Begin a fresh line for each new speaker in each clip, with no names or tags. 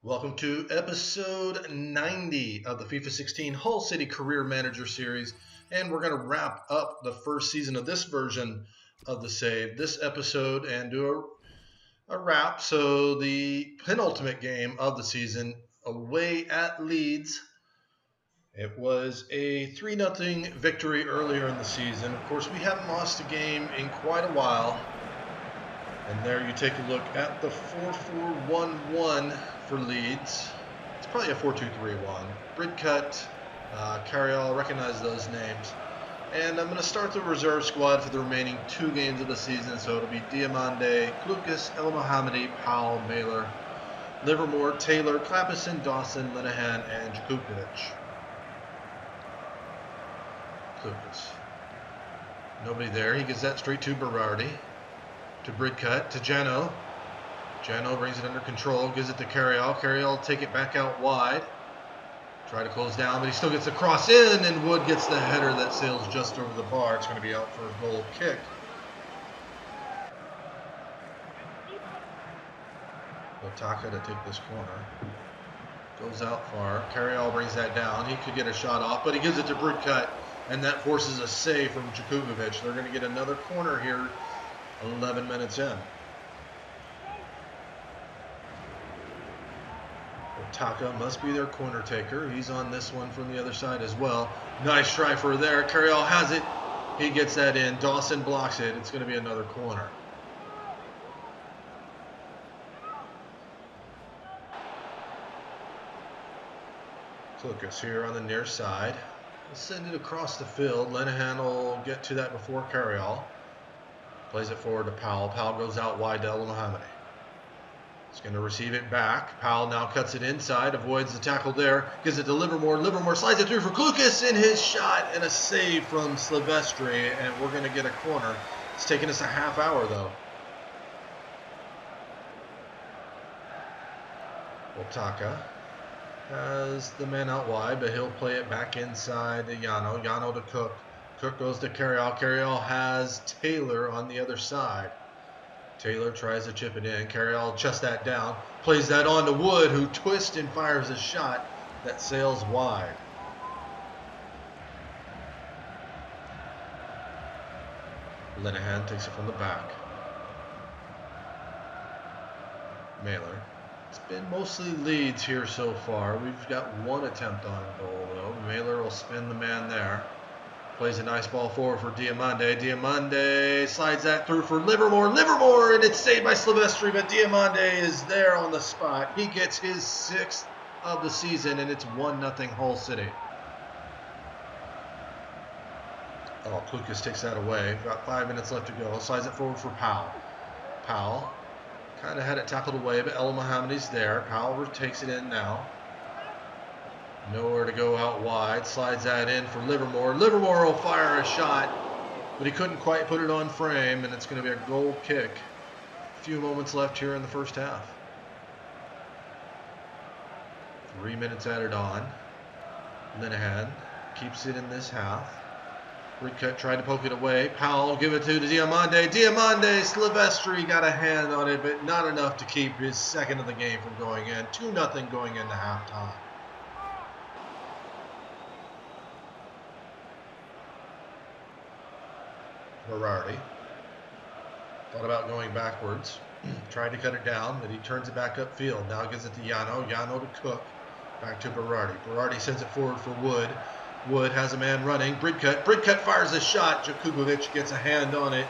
Welcome to episode 90 of the FIFA 16 Hull City Career Manager Series, and we're going to wrap up the first season of this version of the save this episode and do a wrap. So the penultimate game of the season away at Leeds. It was a 3-0 victory earlier in the season. Of course, we haven't lost a game in quite a while. And there you take a look at the 4-4-1-1 for Leeds. It's probably a 4-2-3-1. Bridcut, Carriall, recognize those names. And I'm going to start the reserve squad for the remaining two games of the season. So it'll be Diamande, Klukas, El Mohammadi, Powell, Mailer, Livermore, Taylor, Clapison, Dawson, Linehan, and Jakukovic. Klukas. Nobody there. He gets that straight to Berardi. To Bridcut, to Jano. Jano brings it under control, gives it to Carriall. Carriall take it back out wide. Try to close down, but he still gets the cross in, and Wood gets the header that sails just over the bar. It's going to be out for a goal kick. Otaka to take this corner. Goes out far. Carriall brings that down. He could get a shot off, but he gives it to Bridcut, and that forces a save from Jakukovic. They're going to get another corner here 11 minutes in. Otaka must be their corner taker. He's on this one from the other side as well. Nice try for there. Carriall has it. He gets that in. Dawson blocks it. It's going to be another corner. Klukas here on the near side. We'll send it across the field. Linehan will get to that before Carriall. Plays it forward to Powell. Powell goes out wide to El Mohammadi. He's going to receive it back. Powell now cuts it inside, avoids the tackle there, gives it to Livermore. Livermore slides it through for Klukas in his shot, and a save from Silvestri, and we're going to get a corner. It's taken us a half hour, though. Otaka has the man out wide, but he'll play it back inside to Jano. Jano to Cook. Cook goes to Carriall. Carriall has Taylor on the other side. Taylor tries to chip it in. Carriall chests that down. Plays that on to Wood, who twists and fires a shot that sails wide. Linehan takes it from the back. Mailer. It's been mostly Leeds here so far. We've got one attempt on goal, though. Mailer will spin the man there. Plays a nice ball forward for Diamande. Diamande slides that through for Livermore. Livermore, and it's saved by Silvestri, but Diamande is there on the spot. He gets his 6th of the season, and it's 1-0 Hull City. Oh, Klukas takes that away. Got 5 minutes left to go. Slides it forward for Powell. Powell kind of had it tackled away, but El Mohammadi's there. Powell takes it in now. Nowhere to go out wide. Slides that in for Livermore. Livermore will fire a shot, but he couldn't quite put it on frame, and it's going to be a goal kick. A few moments left here in the first half. 3 minutes added on. Linehan keeps it in this half. Bridcut tried to poke it away. Powell give it to Diamande. Diamande, Silvestri got a hand on it, but not enough to keep his 2nd of the game from going in. 2-0 going into halftime. Berardi thought about going backwards, tried to cut it down, but he turns it back upfield. Now gives it to Jano. Jano to Cook. Back to Berardi. Berardi sends it forward for Wood. Wood has a man running. Bridcut. Bridcut fires a shot. Jakukovic gets a hand on it,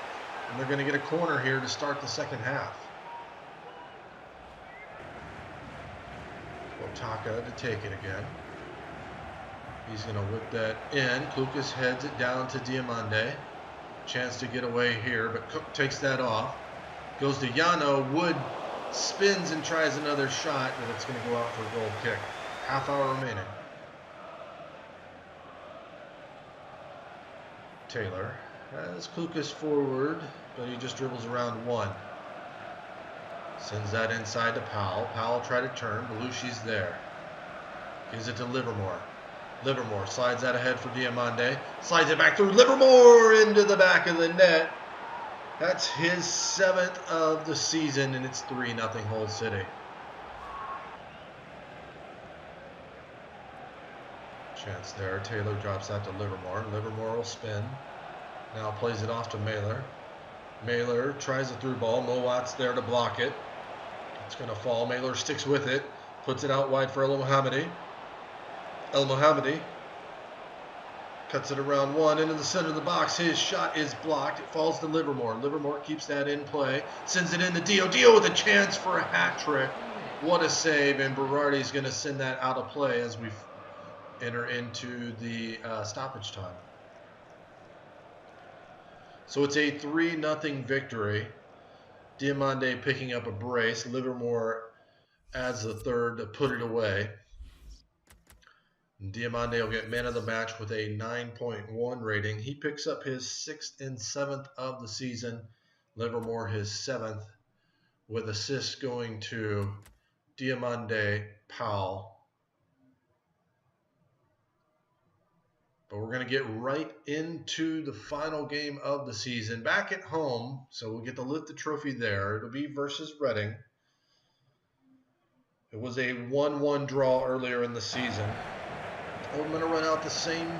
and they're going to get a corner here to start the second half. Otaka to take it again. He's going to whip that in. Klukas heads it down to Diamande. Chance to get away here, but Cook takes that off. Goes to Jano. Wood spins and tries another shot, but it's going to go out for a goal kick. Half hour remaining. Taylor has Klukas forward, but he just dribbles around one. Sends that inside to Powell. Powell tried to turn. Belushi's there. Gives it to Livermore. Livermore slides that ahead for Diamande. Slides it back through. Livermore into the back of the net. That's his 7th of the season, and it's 3-0 Hull City. Chance there. Taylor drops that to Livermore. Livermore will spin. Now plays it off to Mailer. Mailer tries a through ball. Mowat's there to block it. It's going to fall. Mailer sticks with it. Puts it out wide for El Mohammadi. El Mohammadi cuts it around one into the center of the box. His shot is blocked. It falls to Livermore. Livermore keeps that in play. Sends it into Dio. Dio with a chance for a hat trick. What a save. And Berardi's going to send that out of play as we enter into the stoppage time. So it's a 3-0 victory. Diamande picking up a brace. Livermore adds the third to put it away. Diamande will get man of the match with a 9.1 rating. He picks up his 6th and 7th of the season. Livermore his 7th, with assists going to Diamande, Powell. But we're going to get right into the final game of the season. Back at home, so we'll get to lift the trophy there. It'll be versus Reading. It was a 1-1 draw earlier in the season. I'm going to run out the same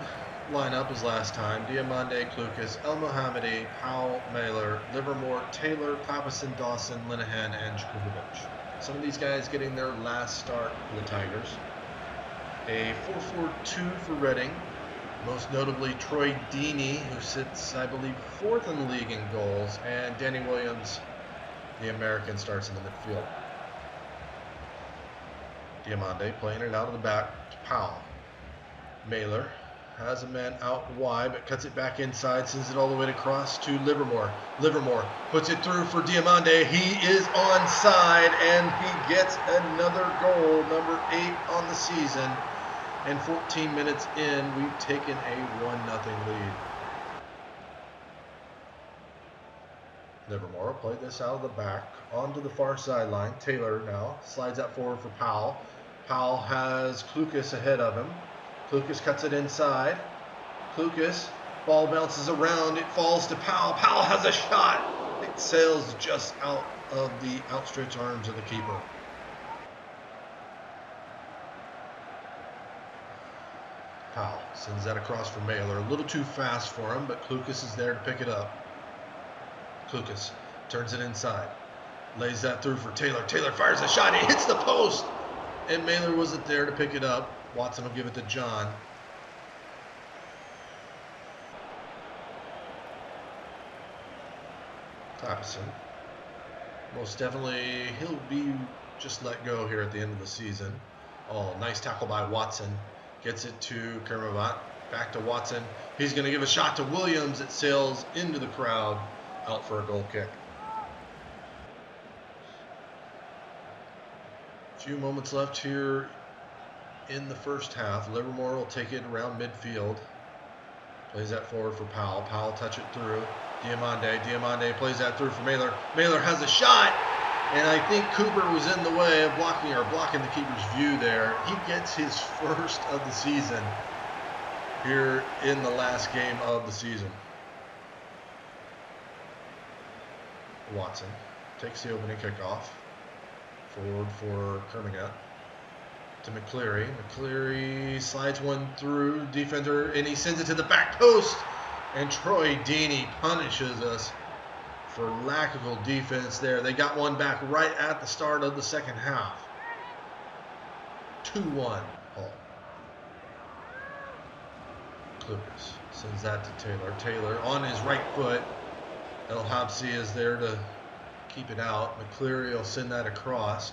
lineup as last time. Diamande, Klukas, El Mohammadi, Powell, Mailer, Livermore, Taylor, Clapperson, Dawson, Linehan, and Shkubovic. Some of these guys getting their last start for the Tigers. A 4-4-2 for Reading. Most notably Troy Deeney, who sits, I believe, 4th in the league in goals. And Danny Williams, the American, starts in the midfield. Diamande playing it out of the back to Powell. Mailer has a man out wide, but cuts it back inside, sends it all the way across to Livermore. Livermore puts it through for Diamande. He is onside, and he gets another goal, number 8 on the season. And 14 minutes in, we've taken a 1-0 lead. Livermore played this out of the back onto the far sideline. Taylor now slides that forward for Powell. Powell has Klukas ahead of him. Klukas cuts it inside. Klukas, ball bounces around. It falls to Powell. Powell has a shot. It sails just out of the outstretched arms of the keeper. Powell sends that across for Mailer. A little too fast for him, but Klukas is there to pick it up. Klukas turns it inside. Lays that through for Taylor. Taylor fires a shot. It hits the post. And Mailer wasn't there to pick it up. Watson will give it to John. Clapperson. Most definitely, he'll be just let go here at the end of the season. Oh, nice tackle by Watson. Gets it to Kermavat. Back to Watson. He's going to give a shot to Williams. It sails into the crowd. Out for a goal kick. A few moments left here in the first half. Livermore will take it around midfield. Plays that forward for Powell. Powell touch it through. Diamande. Diamande plays that through for Mailer. Mailer has a shot. And I think Cooper was in the way of blocking the keeper's view there. He gets his first of the season here in the last game of the season. Watson takes the opening kickoff. Forward for Kermigat to McCleary. McCleary slides one through defender, and he sends it to the back post. And Troy Deeney punishes us for lackadaisical defense there. They got one back right at the start of the second half. 2-1 Hull. Klukas sends that to Taylor. Taylor on his right foot. El Habsi is there to keep it out. McCleary will send that across.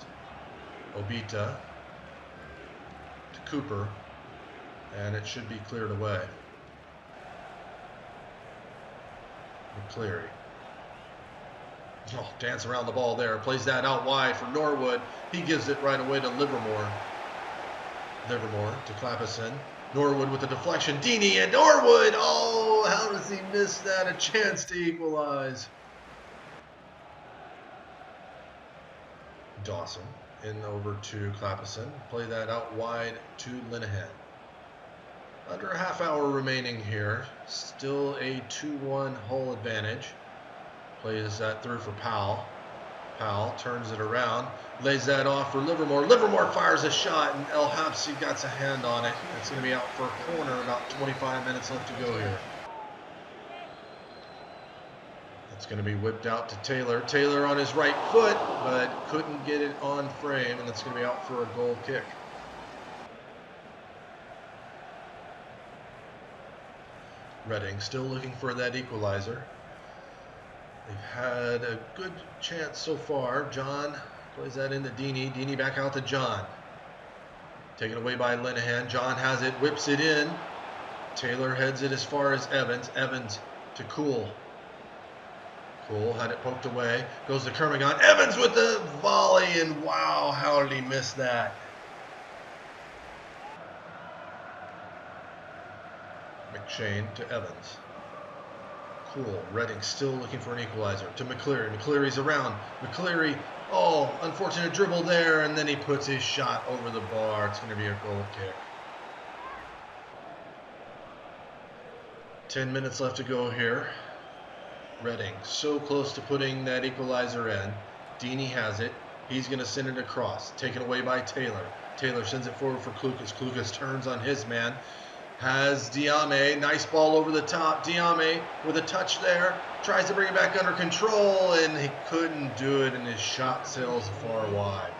Obita to Cooper. And it should be cleared away. McCleary. Oh, dance around the ball there. Plays that out wide for Norwood. He gives it right away to Livermore. Livermore to Clapperson. Norwood with the deflection. Deeney and Norwood. Oh, how does he miss that? A chance to equalize. Dawson in over to Clapperson. Play that out wide to Linehan. Under a half hour remaining here. Still a 2-1 Hull advantage. Plays that through for Powell. Powell turns it around, lays that off for Livermore. Livermore fires a shot, and El Habsi got a hand on it. It's going to be out for a corner. About 25 minutes left to go here. It's going to be whipped out to Taylor. Taylor on his right foot, but couldn't get it on frame, and it's going to be out for a goal kick. Reading still looking for that equalizer. They've had a good chance so far. John plays that into Deeney. Deeney back out to John. Taken away by Linehan. John has it, whips it in. Taylor heads it as far as Evans. Evans to Cool. Cool had it poked away. Goes to Kermigan. Evans with the volley, and wow, how did he miss that? McShane to Evans. Cool. Reading still looking for an equalizer. To McCleary. McCleary's around. McCleary, oh, unfortunate dribble there, and then he puts his shot over the bar. It's going to be a goal kick. 10 minutes left to go here. Reading so close to putting that equalizer in. Deeney has it. He's going to send it across. Taken away by Taylor. Taylor sends it forward for Klukas. Klukas turns on his man. Has Diame, nice ball over the top. Diame with a touch there, tries to bring it back under control, and he couldn't do it, and his shot sails far wide.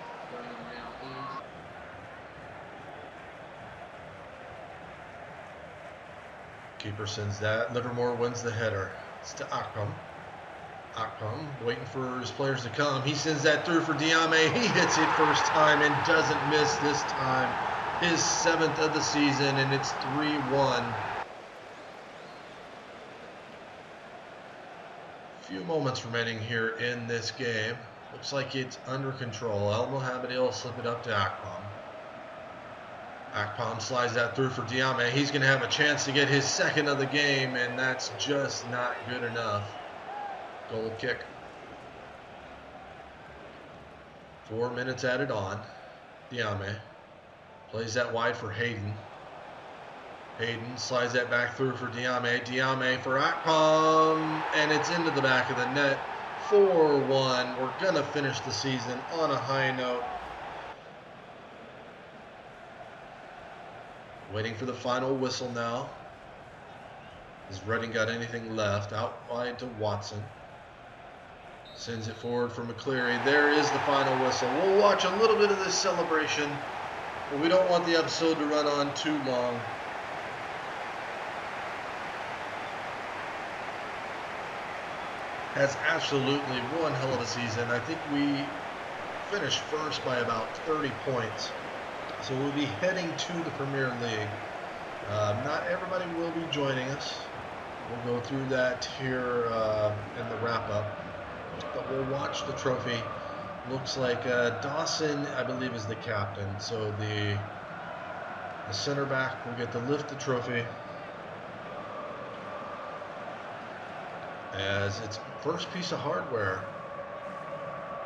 Keeper sends that. Livermore wins the header. It's to Akpam. Akpam waiting for his players to come. He sends that through for Diame. He hits it first time and doesn't miss this time. His 7th of the season, and it's 3-1. Few moments remaining here in this game. Looks like it's under control. El Mohammadi will slip it up to Akpam. Akpam slides that through for Diame. He's going to have a chance to get his 2nd of the game, and that's just not good enough. Goal kick. 4 minutes added on. Diame plays that wide for Hayden. Hayden slides that back through for Diame. Diame for Akpam, and it's into the back of the net. 4-1. We're going to finish the season on a high note. Waiting for the final whistle now. Has Reading got anything left? Out wide to Watson. Sends it forward for McCleary. There is the final whistle. We'll watch a little bit of this celebration, but we don't want the episode to run on too long. Has absolutely one hell of a season. I think we finished first by about 30 points. So we'll be heading to the Premier League. Not everybody will be joining us. We'll go through that here in the wrap-up. But we'll watch the trophy. Looks like Dawson, I believe, is the captain. So the center back will get to lift the trophy as its first piece of hardware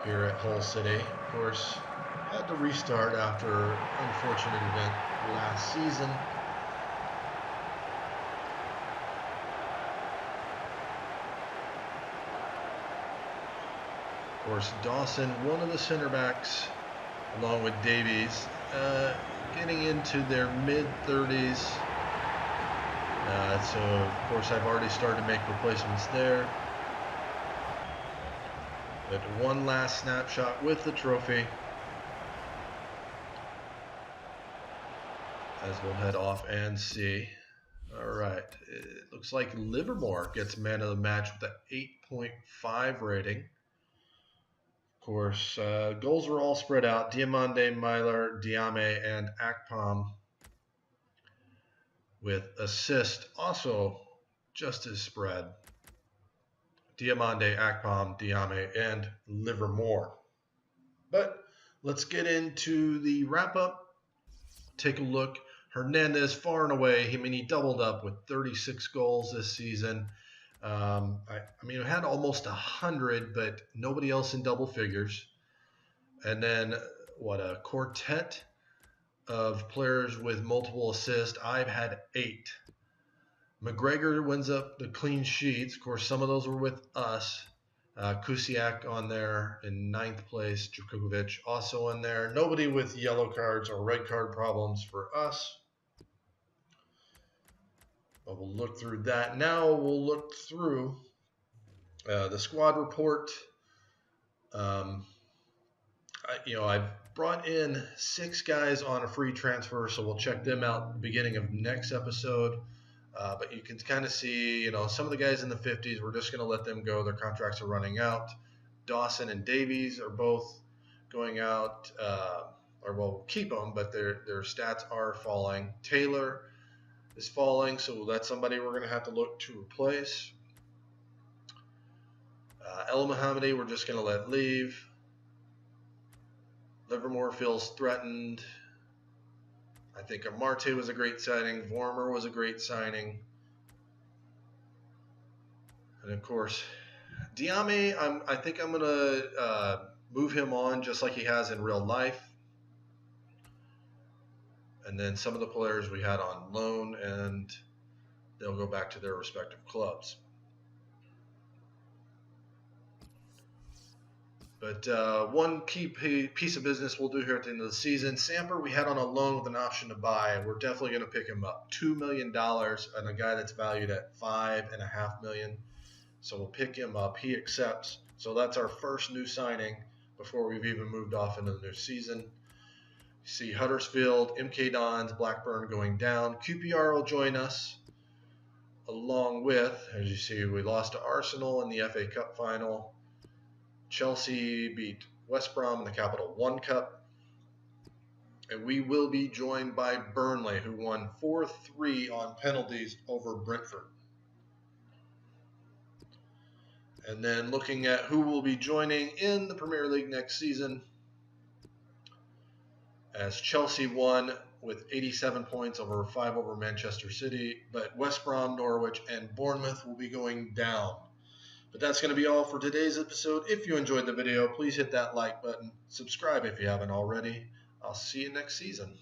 here at Hull City. Of course, had to restart after an unfortunate event last season. Of course, Dawson, one of the center backs, along with Davies, getting into their mid-30s. So, of course, I've already started to make replacements there. But one last snapshot with the trophy as we'll head off and see. All right. It looks like Livermore gets man of the match with an 8.5 rating. Of course, goals were all spread out. Diamande, Myler, Diame, and Akpam with assist also just as spread. Diamande, Akpam, Diame, and Livermore. But let's get into the wrap-up. Take a look. Hernandez far and away. He doubled up with 36 goals this season. I mean, had almost 100, but nobody else in double figures. And then, a quartet of players with multiple assists. I've had 8. McGregor wins up the clean sheets. Of course, some of those were with us. Kusiak on there in 9th place. Djokovic also in there. Nobody with yellow cards or red card problems for us. But we'll look through that. Now we'll look through the squad report. I've brought in 6 guys on a free transfer, so we'll check them out at the beginning of next episode. But you can kind of see, some of the guys in the 50s, we're just going to let them go. Their contracts are running out. Dawson and Davies are both going out, or we'll keep them, but their stats are falling. Taylor is falling, so that's somebody we're going to have to look to replace. El Mohammadi, we're just going to let leave. Livermore feels threatened. I think Amarte was a great signing. Vormer was a great signing. And of course, Diame, I think I'm going to move him on just like he has in real life. And then some of the players we had on loan, and they'll go back to their respective clubs. But one key piece of business we'll do here at the end of the season, Samper we had on a loan with an option to buy. We're definitely going to pick him up. $2 million and a guy that's valued at $5.5 million. So we'll pick him up. He accepts. So that's our first new signing before we've even moved off into the new season. You see Huddersfield, MK Dons, Blackburn going down. QPR will join us along with, as you see, we lost to Arsenal in the FA Cup final. Chelsea beat West Brom in the Capital One Cup. And we will be joined by Burnley, who won 4-3 on penalties over Brentford. And then looking at who will be joining in the Premier League next season, as Chelsea won with 87 points over 5 over Manchester City, but West Brom, Norwich, and Bournemouth will be going down. But that's going to be all for today's episode. If you enjoyed the video, please hit that like button. Subscribe if you haven't already. I'll see you next season.